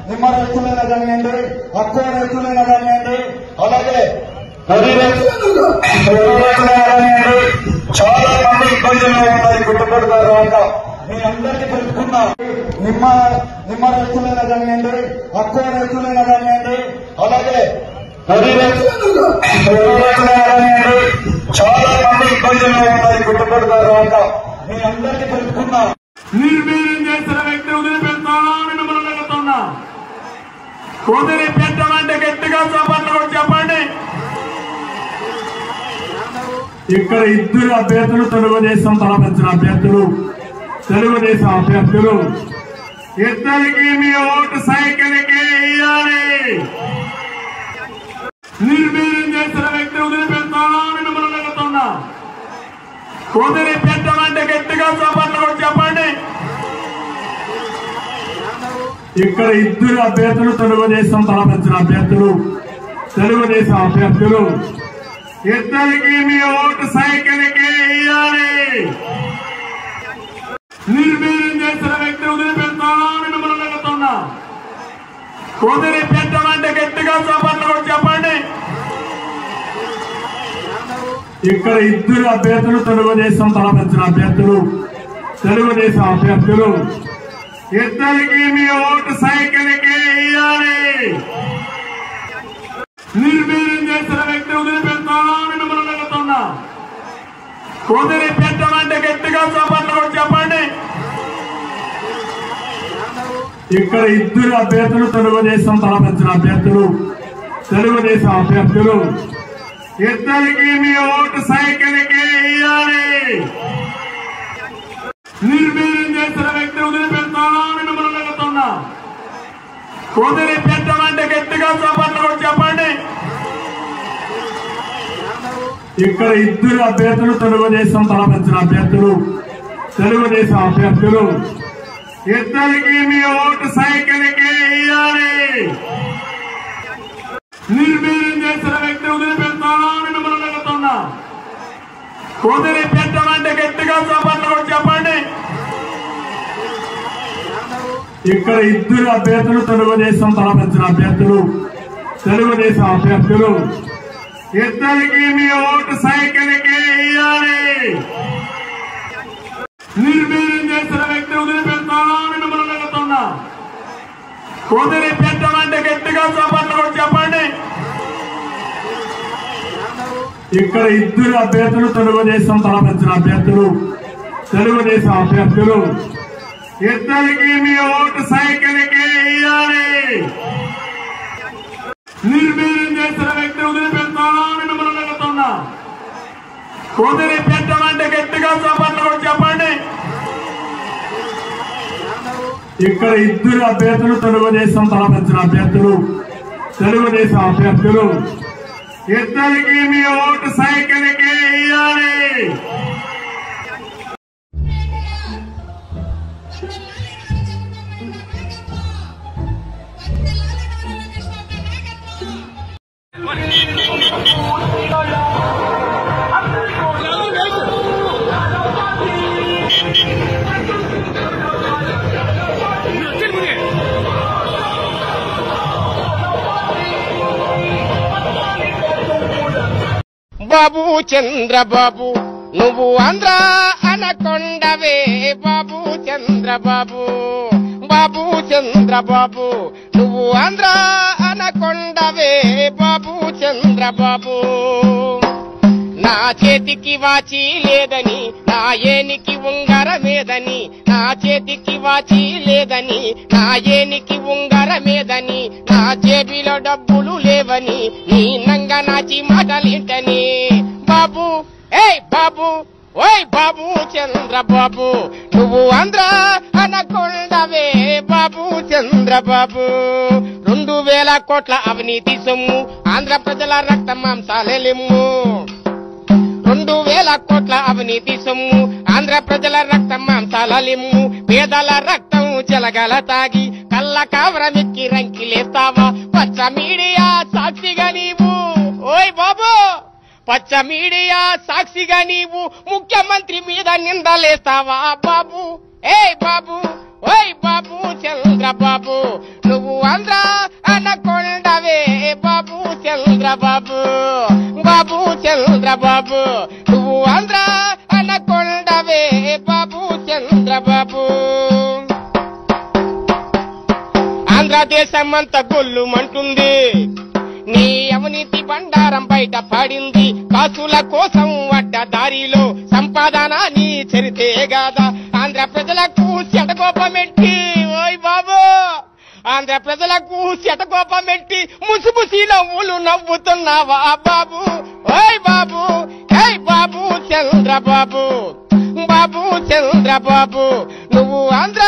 నిమ్మ రైతులైనా కానివ్వండి, తక్కువ రైతులైనా కానివ్వండి, అలాగే వరి రైతులైనా కానివ్వండి, చాలా మంది ఇబ్బందులు ఉన్నాయి. గుర్తుపడతారు అంట మీ అందరికీ తెలుసుకున్నా. నిమ్మ రైతులైనా కానివ్వండి, తక్కువ రైతులైనా కానివ్వండి, అలాగే వరి రైతులైనా కానివ్వండి, చాలా మంది ఇబ్బందులు ఉన్నాయి. గుర్తుపడతారు అంట మీ అందరికీ తెలుసుకున్నా. నిర్వీర్యం చేసిన వ్యక్తి వదిలిపెడతానా అని మిమ్మల్ని అడుగుతున్నా. వదిలిపెట్టమంటే గట్టిగా చెప్పండి, చెప్పండి. ఇక్కడ ఇద్దరు అభ్యర్థులు తెలుగుదేశం తలపించిన అభ్యర్థులు, తెలుగుదేశం అభ్యర్థులు. ఇద్దరికి మీ ఓటు సైకిల్కి ఇయ్యాలి. నిర్వీర్యం చేసిన వ్యక్తి వదిలిపెడతానా అని మిమ్మల్ని అడుగుతున్నా. వదిలిపెట్టమంటే గట్టిగా చెప్పండి. ఇక్కడ ఇద్దరు అభ్యర్థులు తెలుగుదేశం తలపించిన అభ్యర్థులు, తెలుగుదేశం అభ్యర్థులు. ఇద్దరికి మీ ఓటు సైకిల్కి ఇయ్యాలి. నిర్వీర్యం చేసిన వ్యక్తి వదిలిపెడతానా అని మిమ్మల్ని అడుగుతున్నా. వదిలిపెట్టమంటే గట్టిగా చెప్పండి. ఇక్కడ ఇద్దరు అభ్యర్థులు తెలుగుదేశం తలపించిన అభ్యర్థులు, తెలుగుదేశం అభ్యర్థులు. ఇద్దరికి మీ ఓటు సైకిల్కి ఇయ్యాలి. నిర్వీర్యం చేసిన వ్యక్తి వదిలిపెడతానా అని మిమ్మల్ని అడుగుతున్నా. వదిలిపెట్టమంటే గట్టిగా చెప్పండి. ఇక్కడ ఇద్దరు అభ్యర్థులు తెలుగుదేశం తలపించిన అభ్యర్థులు, తెలుగుదేశం అభ్యర్థులు. ఇద్దరికి మీ ఓటు సైకిల్కి ఇయ్యాలి. నిర్వీర్యం చేసిన వ్యక్తి వదిలిపెడతానా అని మిమ్మల్ని అడుగుతున్నా. వదిలిపెట్టమంటే గట్టిగా చెప్పండి. ఇక్కడ ఇద్దరు అభ్యర్థులు తెలుగుదేశం తలపించిన అభ్యర్థులు, తెలుగుదేశం అభ్యర్థులు. ఇద్దరికి మీ ఓటు సైకిల్కి ఇయ్యాలి. నిర్వీర్యం చేసిన వ్యక్తి వదిలిపెడతానా అని మిమ్మల్ని అడుగుతున్నా. వదిలిపెట్టమంటే గట్టిగా చెప్పండి. ఇక్కడ ఇద్దరు అభ్యర్థులు తెలుగుదేశం తలపించిన అభ్యర్థులు, తెలుగుదేశం అభ్యర్థులు. ఇద్దరికి మీ ఓటు సైకిల్కి ఇయ్యాలి. నిర్వీర్యం చేసిన వ్యక్తి వదిలిపెడతానా అని మిమ్మల్ని అడుగుతున్నా. వదిలిపెట్టమంటే గట్టిగా చెప్పండి. ఇక్కడ ఇద్దరు అభ్యర్థులు తెలుగుదేశం తలపించిన అభ్యర్థులు, తెలుగుదేశం అభ్యర్థులు. ఇద్దరికి మీ ఓటు సైకిల్కి ఇయ్యాలి. నిర్వీర్యం చేసిన వ్యక్తి వదిలిపెడతానా అని మిమ్మల్ని అడుగుతున్నా. వదిలిపెట్టమంటే గట్టిగా చెప్పండి. ఇక్కడ ఇద్దరు అభ్యర్థులు తెలుగుదేశం తలపించిన అభ్యర్థులు, తెలుగుదేశం అభ్యర్థులు. ఇద్దరికి మీ ఓటు సైకిల్కి ఇయ్యాలి. బాబు చంద్రబాబు నువ్వు ఆంధ్ర అనకొండవే. బాబు చంద్రబాబు, బాబు చంద్రబాబు నువ్వు ఆంధ్ర అనకొండవే. బాబు చంద్రబాబు నా చేతికి వాచి లేదని, నా ఏనికి ఉంగరమేదని, నా చేతికి వాచి లేదని, నా ఏనికి ఉంగరమేదని, నా జేబిలో డబ్బులు లేవని, నీ నంగ నాచి మాటలేంటని. బాబు ఏయ్ బాబు, ఓయ్ బాబు చంద్రబాబు నువ్వు ఆంధ్ర అనకొండవే. బాబు చంద్రబాబు 2000 కోట్ల అవినీతి సొమ్ము, ఆంధ్ర ప్రజల రక్త మాంసాలెమ్ము. 2000 కోట్ల అవినీతి సొమ్ము, ఆంధ్ర ప్రజల రక్త మాంసాలెమ్ము. పేదల రక్తం జలగల తాగి, కళ్ళ నల్ల కావరమిక్కి రంకిలేస్తావా పచ్చ మీడియా సాక్షిగా నీవు ఓయ్ బాబు పచ్చ మీడియా సాక్షిగా నీవు ముఖ్యమంత్రి మీద నిందలేస్తావా బాబు ఏయ్ బాబు ఓయ్ బాబు చంద్రబాబు నువ్వు ఆంధ్ర అనకొండవే బాబు చంద్రబాబు బాబు చంద్రబాబు నువ్వు ఆంధ్ర అనకొండవే బాబు చంద్రబాబు ఆంధ్రదేశమంతా గొల్లుమంటుంది నీ అవినీతి బండారం బయట పడింది కాసుల కోసం అడ్డదారిలో సంపాదన నీ చరితే గాదా ఆంధ్ర ప్రజలకు శటకోపమెట్టి ఓయ్ బాబు ఆంధ్ర ప్రజలకు శటకోపమెట్టి ముసిముసి నవ్వులు నవ్వుతున్నావా బాబు ఓయ్ బాబు ఏయ్ బాబు చంద్రబాబు బాబు చంద్రబాబు నువ్వు ఆంధ్ర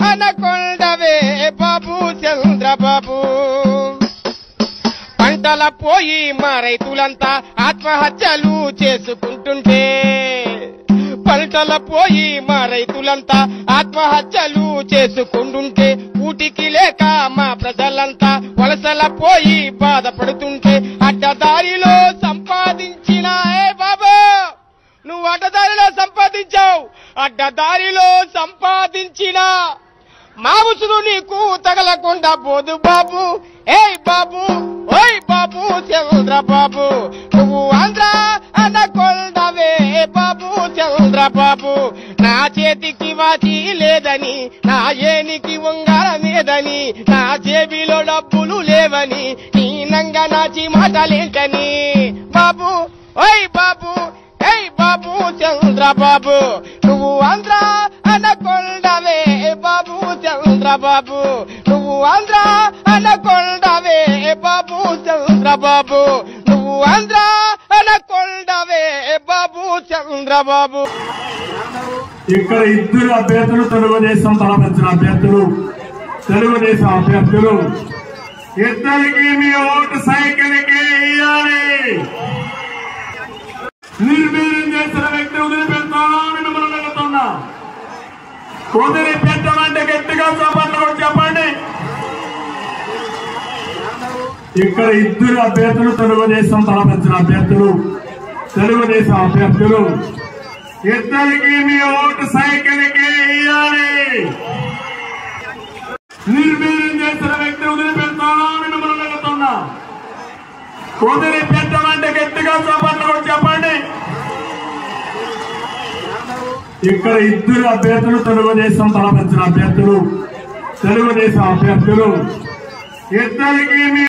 అనకొండవే బాబు చంద్రబాబు పంటల పోయి మా రైతులంతా ఆత్మహత్యలు చేసుకుంటుంటే పంటల పోయి మా రైతులంతా ఆత్మహత్యలు చేసుకుంటుంటే ఊటికి లేక మా ప్రజలంతా వలసల పోయి బాధపడుతుంటే అడ్డదారిలో సంపాదించిన ఏ బాబు నువ్వు అడ్డదారిలో సంపాదించావు అడ్డదారిలో సంపాదించిన మా ఉసురు నీకు తగలకుండా పోదు బాబు ఏయ్ బాబు ఓయ్ బాబు చంద్రబాబు నువ్వు ఆంధ్ర అనకొండవే బాబు చంద్రబాబు నా చేతికి వాచి లేదని నా ఏనికి ఉంగరం లేదని నా జేబిలో డబ్బులు లేవని నీ నంగ నాచి మాటలేంటని బాబు ఓయ్ బాబు ఏయ్ బాబు చంద్రబాబు నువ్వు ఆంధ్ర అనకొండవే బాబు చంద్రబాబు నువ్వు ఆంధ్ర అనకొండవే బాబు చంద్రబాబు నువ్వు ఆంధ్ర అనకొండవే బాబు చంద్రబాబు ఇక్కడ ఇద్దరు అభ్యర్థులు తెలుగుదేశం తలపెట్టిన అభ్యర్థులు తెలుగుదేశం అభ్యర్థులు ఇద్దరికి మీ ఓటు సైకిల్కి ఇయ్యాలి నిర్వీర్యం చేసిన వ్యక్తి వదిలిపెడతానని మిమ్మల్ని అడుగుతున్నా వదిలిపెట్టమంటే గట్టిగా చప్పట్లు చెప్పండి ఇక్కడ ఇద్దరు అభ్యర్థులు తెలుగుదేశం తలపెట్టిన అభ్యర్థులు తెలుగుదేశం అభ్యర్థులు ఇద్దరికి మీ ఓటు సైకిల్కి ఇయ్యాలి నిర్వీర్యం చేసిన వ్యక్తి వదిలిపెడతానని మిమ్మల్ని అడుగుతున్నా వదిలిపెట్టమంటే గట్టిగా చప్పట్లు చెప్పండి ఇక్కడ ఇద్దరు అభ్యర్థులు తెలుగుదేశం తలపెట్టిన అభ్యర్థులు తెలుగుదేశం అభ్యర్థులు ఇద్దరికి